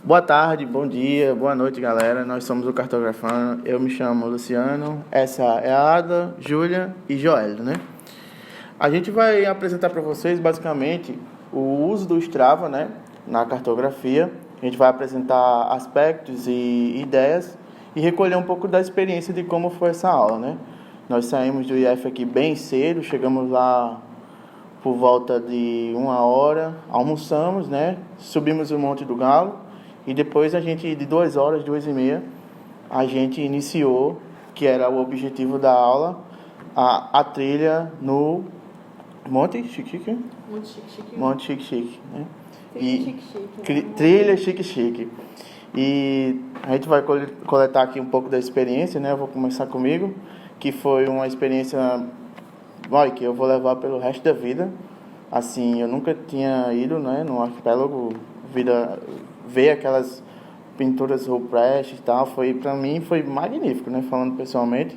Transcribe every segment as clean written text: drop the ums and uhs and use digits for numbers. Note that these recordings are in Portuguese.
Boa tarde, bom dia, boa noite, galera. Nós somos o Cartografando. Eu me chamo Luciano, essa é a Ada, Júlia e Joelho, né? A gente vai apresentar para vocês, basicamente, o uso do Strava, né, na cartografia. A gente vai apresentar aspectos e ideias e recolher um pouco da experiência de como foi essa aula, né? Nós saímos do IF aqui bem cedo, chegamos lá por volta de 1 hora, almoçamos, né? Subimos o Monte do Galo e depois de 2 horas, 2h30, a gente iniciou, que era o objetivo da aula, a trilha no Monte Chique-Chique? Muito chique-chique. Monte Chique-Chique, né? Trilha Trilha Chique-Chique. E a gente vai coletar aqui um pouco da experiência, né? Eu vou começar comigo, que foi uma experiência que eu vou levar pelo resto da vida. Assim, eu nunca tinha ido, né, no arquipélago, ver aquelas pinturas rupestres e tal, para mim foi magnífico, né, falando pessoalmente.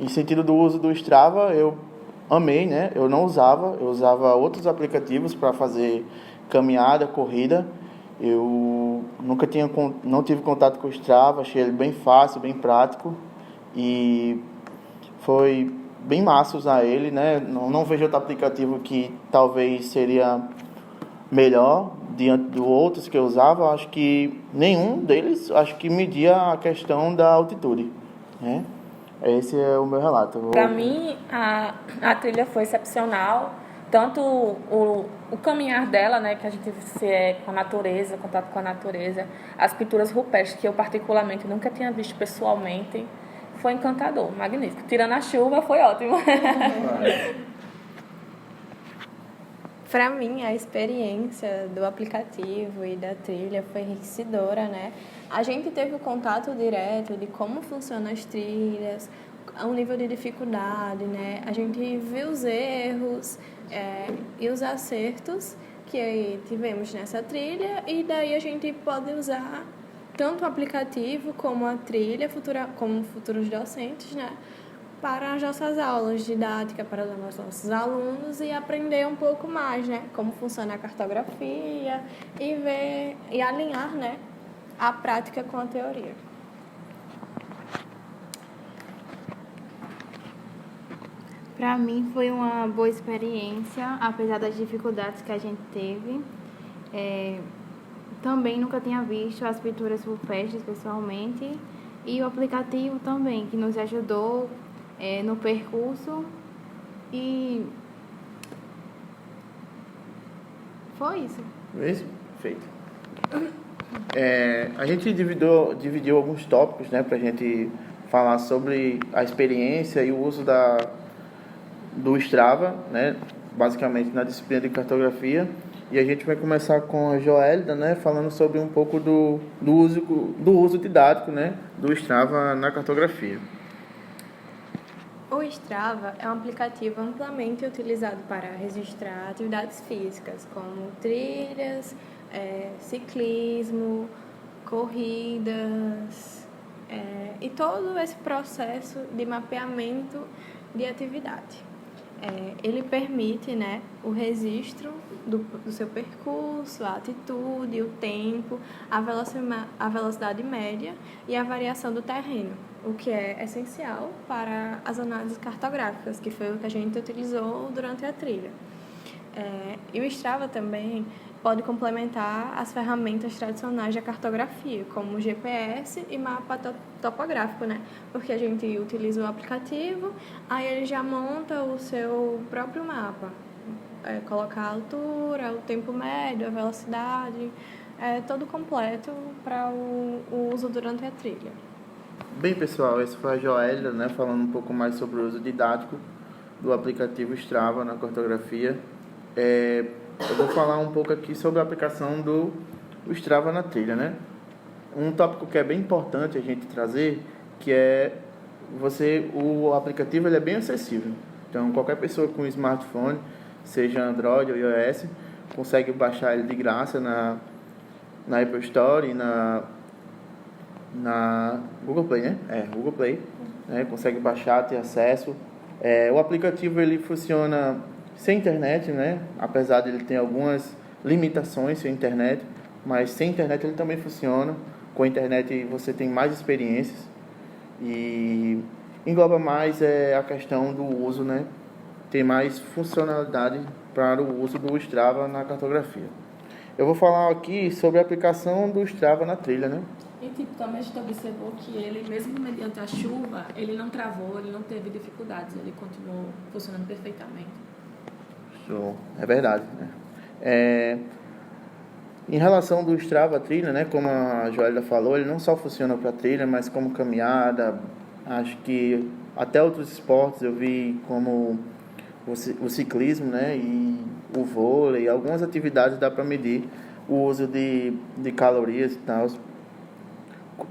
Em sentido do uso do Strava, eu amei, né, eu usava outros aplicativos para fazer caminhada, corrida. Eu não tive contato com o Strava, achei ele bem fácil, bem prático e foi bem massa usar ele, né? Não vejo outro aplicativo que talvez seria melhor diante dos outros que eu usava. Acho que nenhum deles media a questão da altitude, né? Esse é o meu relato. Para mim, a trilha foi excepcional. Tanto o caminhar dela, né, que a gente com a natureza, contato com a natureza, as pinturas rupestres, que eu particularmente nunca tinha visto pessoalmente, foi encantador, magnífico. Tirando a chuva, foi ótimo. Para mim, a experiência do aplicativo e da trilha foi enriquecedora, né? A gente teve o contato direto de como funcionam as trilhas, o nível de dificuldade, né? A gente viu os erros e os acertos que tivemos nessa trilha, e daí a gente pode usar tanto o aplicativo como a trilha, como futuros docentes, né, para as nossas aulas didáticas, para os nossos alunos, e aprender um pouco mais, né, como funciona a cartografia e ver e alinhar, né, a prática com a teoria. Para mim foi uma boa experiência, apesar das dificuldades que a gente teve. Também nunca tinha visto as pinturas rupestres pessoalmente, e o aplicativo também, que nos ajudou no percurso, e foi isso. Isso? Feito. A gente dividiu alguns tópicos, né, para a gente falar sobre a experiência e o uso do Strava, né, basicamente na disciplina de cartografia. E a gente vai começar com a Joelda, né, falando sobre um pouco do uso didático, né, do Strava na cartografia. O Strava é um aplicativo amplamente utilizado para registrar atividades físicas, como trilhas, ciclismo, corridas, e todo esse processo de mapeamento de atividade. Ele permite, né, o registro do seu percurso, a altitude, o tempo, a velocidade média e a variação do terreno, o que é essencial para as análises cartográficas, que foi o que a gente utilizou durante a trilha. E o Strava também pode complementar as ferramentas tradicionais da cartografia, como o GPS e mapa topográfico, né? Porque a gente utiliza o aplicativo, aí ele já monta o seu próprio mapa. Coloca a altura, o tempo médio, a velocidade, todo completo para o uso durante a trilha. Bem, pessoal, essa foi a Joelda, né, falando um pouco mais sobre o uso didático do aplicativo Strava na cartografia. Eu vou falar um pouco aqui sobre a aplicação do Strava na trilha, né? Um tópico que é bem importante a gente trazer, que é o aplicativo ele é bem acessível. Então, qualquer pessoa com smartphone, seja Android ou iOS, consegue baixar ele de graça na Apple Store e na Google Play, né? Google Play, né? Consegue baixar, ter acesso. O aplicativo ele funciona sem internet, né? Apesar de ele ter algumas limitações sem internet, mas sem internet ele também funciona. Com a internet você tem mais experiências e engloba mais a questão do uso, né? Tem mais funcionalidade para o uso do Strava na cartografia. Eu vou falar aqui sobre a aplicação do Strava na trilha, né? E tipo, também a gente observou que ele, mesmo mediante a chuva, ele não travou, ele não teve dificuldades, ele continuou funcionando perfeitamente. Show. É verdade, né? Em relação do Strava trilha, né, como a Joelida falou, ele não só funciona para trilha, mas como caminhada. Acho que até outros esportes eu vi como o ciclismo, né, e o vôlei, algumas atividades dá para medir o uso de calorias e tal.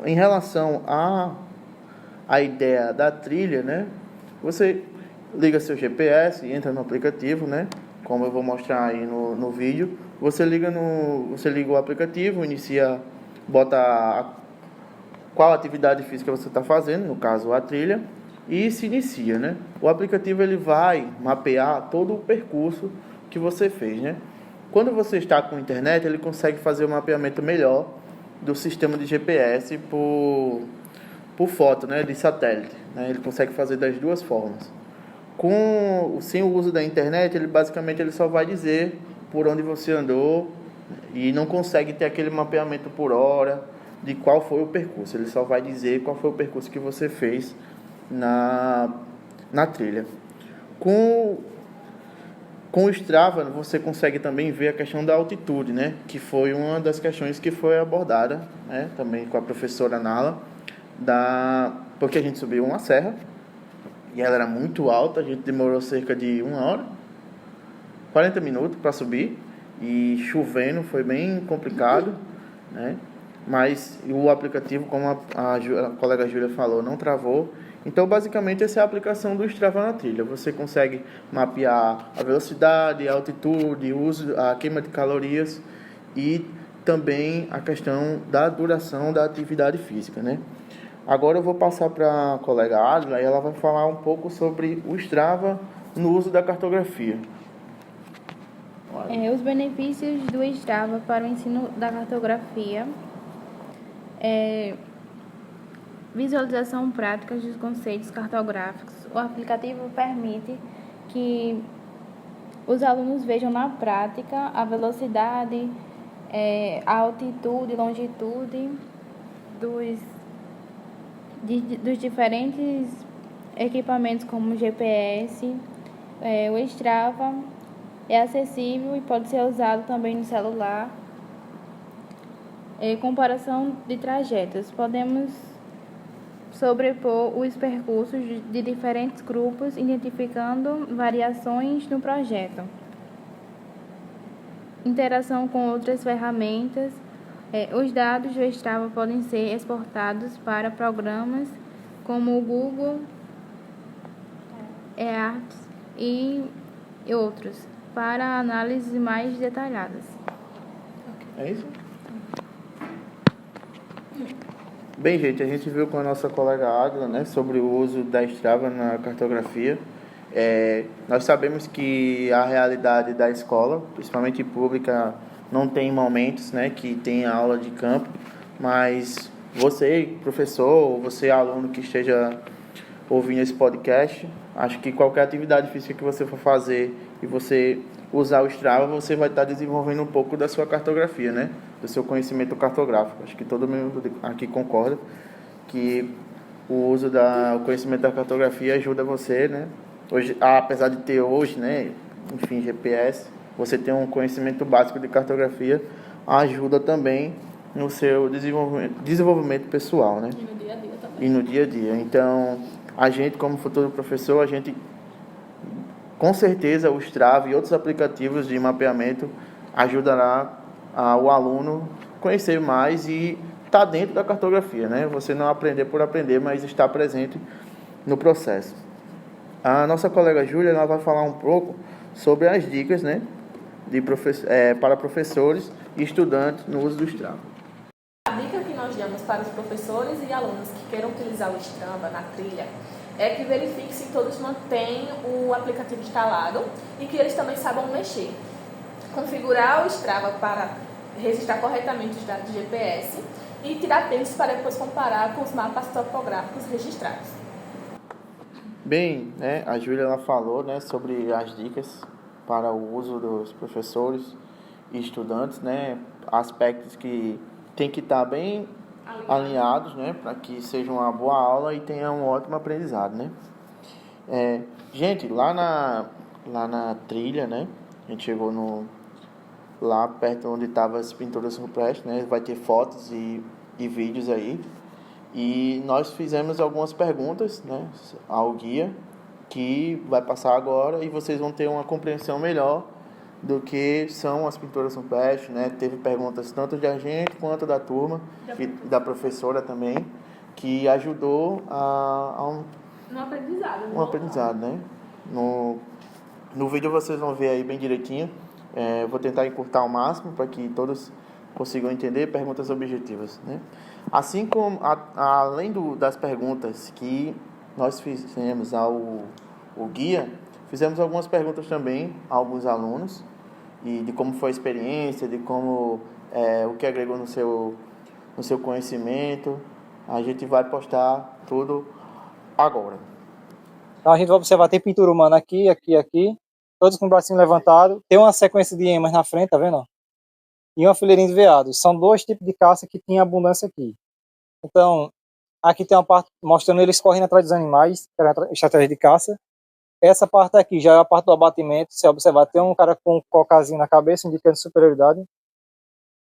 Em relação à ideia da trilha, né, você liga seu GPS, entra no aplicativo, né, como eu vou mostrar aí no vídeo. Você liga o aplicativo, bota qual atividade física você está fazendo, no caso a trilha, e se inicia, né? O aplicativo ele vai mapear todo o percurso que você fez, né? Quando você está com internet, ele consegue fazer um mapeamento melhor do sistema de GPS por foto, né, de satélite, né? Ele consegue fazer das duas formas. Sem o uso da internet, ele só vai dizer por onde você andou e não consegue ter aquele mapeamento por hora de qual foi o percurso. Ele só vai dizer qual foi o percurso que você fez na trilha. Com o Strava, você consegue também ver a questão da altitude, né? Que foi uma das questões que foi abordada, né? Também com a professora Nala, porque a gente subiu uma serra e ela era muito alta, a gente demorou cerca de 1 hora, 40 minutos para subir, e chovendo, foi bem complicado, né? Mas o aplicativo, como a colega Júlia falou, não travou. Então, basicamente, essa é a aplicação do Strava na trilha. Você consegue mapear a velocidade, a altitude, a queima de calorias e também a questão da duração da atividade física, né? Agora eu vou passar para a colega Adla e ela vai falar um pouco sobre o Strava no uso da cartografia. Os benefícios do Strava para o ensino da cartografia visualização prática dos conceitos cartográficos. O aplicativo permite que os alunos vejam na prática a velocidade, a altitude, longitude dos diferentes equipamentos como GPS. O Strava é acessível e pode ser usado também no celular. Comparação de trajetos. Podemos sobrepor os percursos de diferentes grupos, identificando variações no projeto. Interação com outras ferramentas. Os dados do Strava podem ser exportados para programas como o Google Earth e outros, para análises mais detalhadas. É isso? Bem, gente, a gente viu com a nossa colega Águila, né, sobre o uso da Strava na cartografia. Nós sabemos que a realidade da escola, principalmente pública, não tem momentos, né, que tem aula de campo, mas você, professor, ou você, aluno que esteja ouvindo esse podcast, acho que qualquer atividade física que você for fazer e você usar o Strava, você vai estar desenvolvendo um pouco da sua cartografia, né? Do seu conhecimento cartográfico. Acho que todo mundo aqui concorda que o uso do conhecimento da cartografia ajuda você, né? Hoje, apesar de ter hoje, né, enfim, GPS, você ter um conhecimento básico de cartografia ajuda também no seu desenvolvimento pessoal, né? E no dia a dia também. E no dia a dia. Então, a gente, como futuro professor, a gente, com certeza, o Strava e outros aplicativos de mapeamento ajudará o aluno a conhecer mais e estar dentro da cartografia, né? Você não aprender por aprender, mas estar presente no processo. A nossa colega Júlia, ela vai falar um pouco sobre as dicas, né, para professores e estudantes no uso do Strava. A dica que nós damos para os professores e alunos que queiram utilizar o Strava na trilha é que verifique se todos mantêm o aplicativo instalado e que eles também saibam mexer. configurar o Strava para registrar corretamente os dados de GPS e tirar prints para depois comparar com os mapas topográficos registrados. Bem, né, a Júlia ela falou, né, sobre as dicas para o uso dos professores e estudantes, né, aspectos que tem que estar bem alinhados, né, para que seja uma boa aula e tenha um ótimo aprendizado, né. Gente, lá na trilha, né, a gente chegou lá perto onde estavam as pinturas rupestres, né, vai ter fotos e vídeos aí. E nós fizemos algumas perguntas, né, ao guia, que vai passar agora e vocês vão ter uma compreensão melhor do que são as pinturas rupestres, né. Teve perguntas tanto da gente quanto da turma e da professora também, que ajudou um aprendizado, né. No vídeo vocês vão ver aí bem direitinho. Vou tentar encurtar ao máximo para que todos consigam entender perguntas objetivas, né? Assim como, além das perguntas que nós fizemos ao guia, fizemos algumas perguntas também a alguns alunos, e de como foi a experiência, de como o que agregou no seu conhecimento. A gente vai postar tudo agora. Então a gente vai observar, tem pintura humana aqui, todos com o bracinho levantado, tem uma sequência de emas na frente, tá vendo? E uma fileirinha de veados. São dois tipos de caça que tem abundância aqui. Então, aqui tem uma parte mostrando eles correndo atrás dos animais, estratégia de caça. Essa parte aqui já é a parte do abatimento. Se observar, tem um cara com um cocazinho na cabeça, indicando superioridade.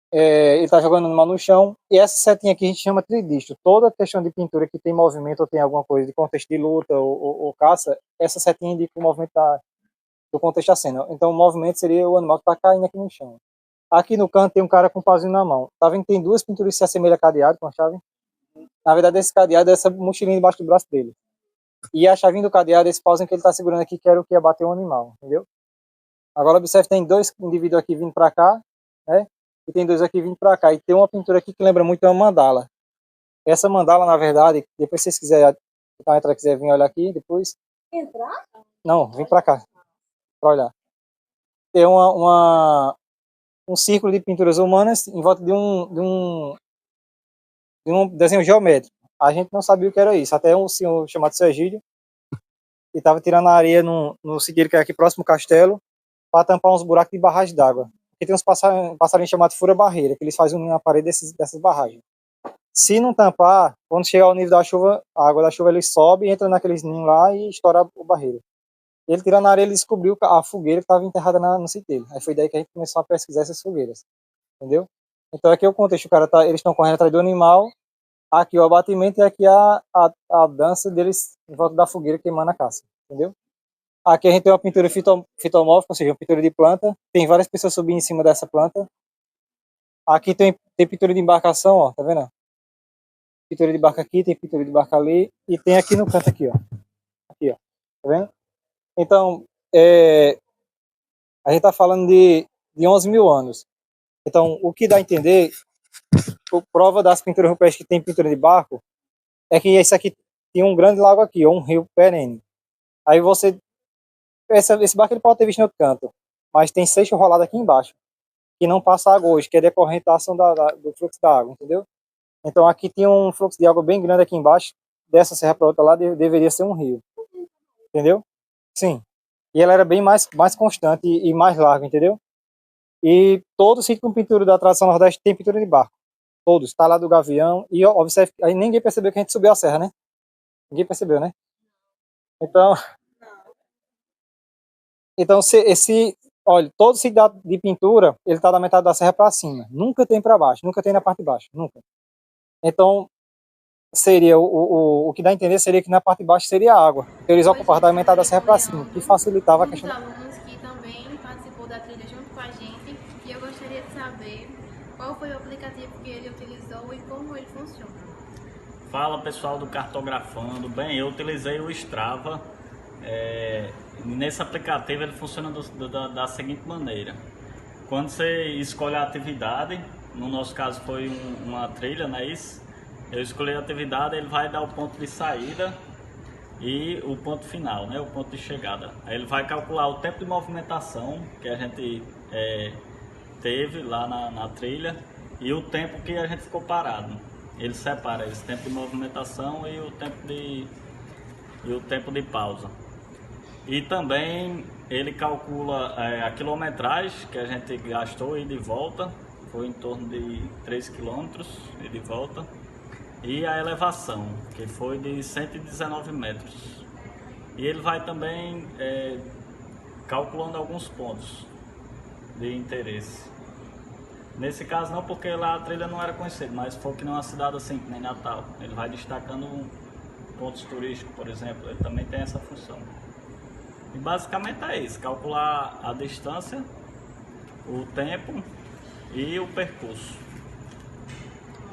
Ele está jogando o animal no chão. E essa setinha aqui a gente chama tridistro. Toda questão de pintura que tem movimento ou tem alguma coisa de contexto de luta ou caça, essa setinha indica o movimento do contexto da cena. Então, o movimento seria o animal que está caindo aqui no chão. Aqui no canto tem um cara com um pauzinho na mão. Tá vendo que tem duas pinturas que se assemelham a cadeado com a chave? Na verdade, esse cadeado é essa mochilinha debaixo do braço dele. E a chavinha do cadeado é esse pauzinho que ele está segurando aqui, que era o que ia bater o animal, entendeu? Agora, observe, tem dois indivíduos aqui vindo para cá, né? E tem dois aqui vindo para cá. E tem uma pintura aqui que lembra muito uma mandala. Essa mandala, na verdade, depois se vocês quiserem vir olhar aqui, depois... Entrar? Não, vem para cá, para olhar. Tem um círculo de pinturas humanas em volta de um desenho geométrico. A gente não sabia o que era isso. Até um senhor chamado Sergílio, que estava tirando a areia no sítio que é aqui próximo ao castelo, para tampar uns buracos de barragem d'água. Porque tem uns passarinhos chamados fura-barreira, que eles fazem na parede dessas barragens. Se não tampar, quando chegar ao nível da chuva, a água da chuva ele sobe, entra naqueles ninhos lá e estoura a barreira. Ele tirando a areia, ele descobriu a fogueira que estava enterrada no sítio dele. Aí foi daí que a gente começou a pesquisar essas fogueiras. Entendeu? Então aqui é o contexto, eles estão correndo atrás do animal, aqui o abatimento e aqui a dança deles em volta da fogueira queimando a caça. Entendeu? Aqui a gente tem uma pintura fitomórfica, ou seja, uma pintura de planta. Tem várias pessoas subindo em cima dessa planta. Aqui tem pintura de embarcação, ó, tá vendo? Pintura de barca aqui, tem pintura de barca ali. E tem aqui no canto aqui, ó. Aqui, ó. Tá vendo? Então, a gente está falando de 11 mil anos. Então, o que dá a entender, a prova das pinturas rupestres que tem pintura de barco, é que esse aqui tem um grande lago aqui, ou um rio perene. Aí esse barco ele pode ter visto em outro canto, mas tem seixo rolado aqui embaixo, que não passa água hoje, que é decorrente da ação do fluxo da água, entendeu? Então, aqui tem um fluxo de água bem grande aqui embaixo, dessa serra para outra lá, deveria ser um rio. Entendeu? Sim. E ela era bem mais constante e mais larga, entendeu? E todo sítio com pintura da tradição nordeste tem pintura de barco. Todos. Tá lá do Gavião. E observe, aí ninguém percebeu que a gente subiu a serra, né? Ninguém percebeu, né? Então olha, todo sítio de pintura, ele tá da metade da serra para cima. Nunca tem para baixo, nunca tem na parte de baixo, nunca. Então, seria o que dá a entender seria que na parte de baixo seria água. Então, eles ocupavam da metade da serra para cima, que facilitava a questão. Alunos que também participou da trilha junto com a gente, e eu gostaria de saber qual foi o aplicativo que ele utilizou e como ele funciona. Fala pessoal do Cartografando. Bem, eu utilizei o Strava. Nesse aplicativo ele funciona da seguinte maneira: quando você escolhe a atividade, no nosso caso foi uma trilha, não é isso? Eu escolhi a atividade, ele vai dar o ponto de saída e o ponto final, né, o ponto de chegada. Aí ele vai calcular o tempo de movimentação que a gente teve lá na trilha e o tempo que a gente ficou parado. Ele separa esse tempo de movimentação e o tempo de pausa. E também ele calcula a quilometragem que a gente gastou ida e de volta, foi em torno de 3 km ida e de volta, e a elevação, que foi de 119 metros. E ele vai também calculando alguns pontos de interesse. Nesse caso não, porque lá a trilha não era conhecida, mas foi que não é uma cidade assim, que nem Natal. Ele vai destacando pontos turísticos, por exemplo, ele também tem essa função. E basicamente é isso, calcular a distância, o tempo e o percurso.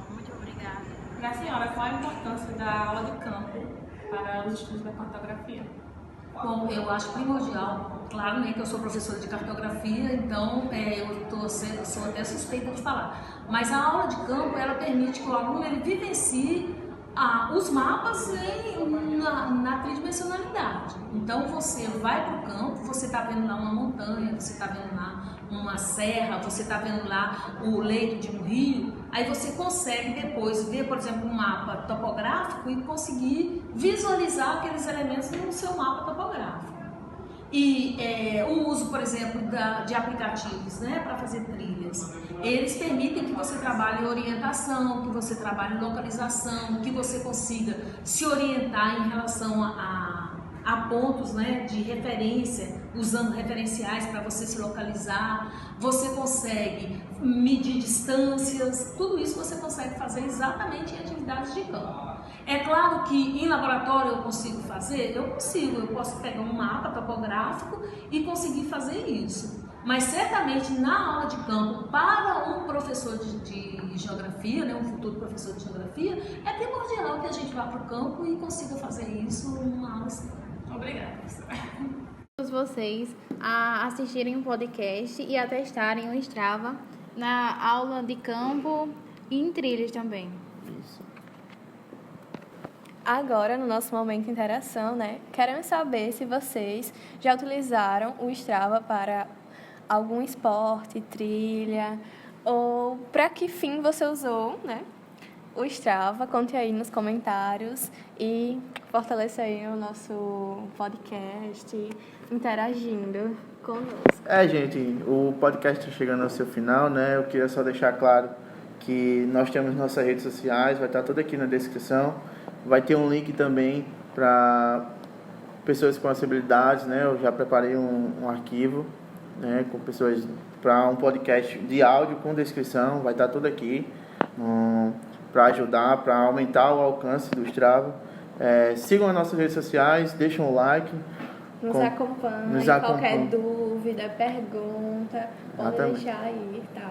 Muito obrigada. Para a senhora, qual a importância da aula de campo para os estudos da cartografia? Bom, eu acho primordial, claro, né, que eu sou professora de cartografia, então eu sou até suspeita de falar. Mas a aula de campo, ela permite que o aluno ele vivencie os mapas na tridimensionalidade. Então você vai para o campo, você está vendo lá uma montanha, você está vendo lá uma serra, você está vendo lá o leito de um rio, aí você consegue depois ver, por exemplo, um mapa topográfico e conseguir visualizar aqueles elementos no seu mapa topográfico. E o uso, por exemplo, de aplicativos, né, para fazer trilhas, eles permitem que você trabalhe em orientação, que você trabalhe em localização, que você consiga se orientar em relação a pontos, né, de referência, usando referenciais para você se localizar. Você consegue medir distâncias, tudo isso você consegue fazer exatamente em atividades de campo. É claro que em laboratório eu consigo fazer? Eu posso pegar um mapa topográfico e conseguir fazer isso. Mas certamente na aula de campo, para um professor de geografia, né, um futuro professor de geografia, é primordial que a gente vá para o campo e consiga fazer isso numa aula assim. Obrigada, professora. Todos vocês a assistirem um podcast e a testarem o Strava na aula de campo e em trilhas também. Isso. Agora, no nosso momento de interação, né, queremos saber se vocês já utilizaram o Strava para algum esporte, trilha, ou para que fim você usou, né, o Strava. Conte aí nos comentários e fortaleça aí o nosso podcast interagindo conosco. Gente, o podcast está chegando ao seu final, né? Eu queria só deixar claro que nós temos nossas redes sociais, vai estar tudo aqui na descrição. Vai ter um link também para pessoas com acessibilidade, né? Eu já preparei um arquivo, né, com pessoas para um podcast de áudio com descrição, vai estar tudo aqui para ajudar, para aumentar o alcance do Strava. Sigam as nossas redes sociais, deixem um like. Nos acompanhe, qualquer dúvida, pergunta, pode deixar aí, tá?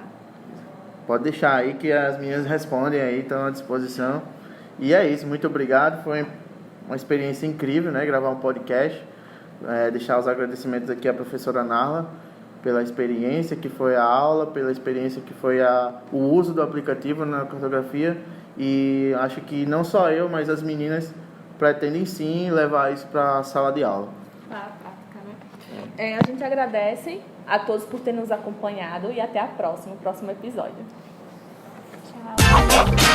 Pode deixar aí que as meninas respondem aí, estão à disposição. E é isso, muito obrigado, foi uma experiência incrível, né, gravar um podcast. Deixar os agradecimentos aqui à professora Narla pela experiência que foi a aula, pela experiência que foi o uso do aplicativo na cartografia, e acho que não só eu, mas as meninas pretendem sim levar isso para a sala de aula. A gente agradece a todos por terem nos acompanhado e até o próximo episódio. Tchau.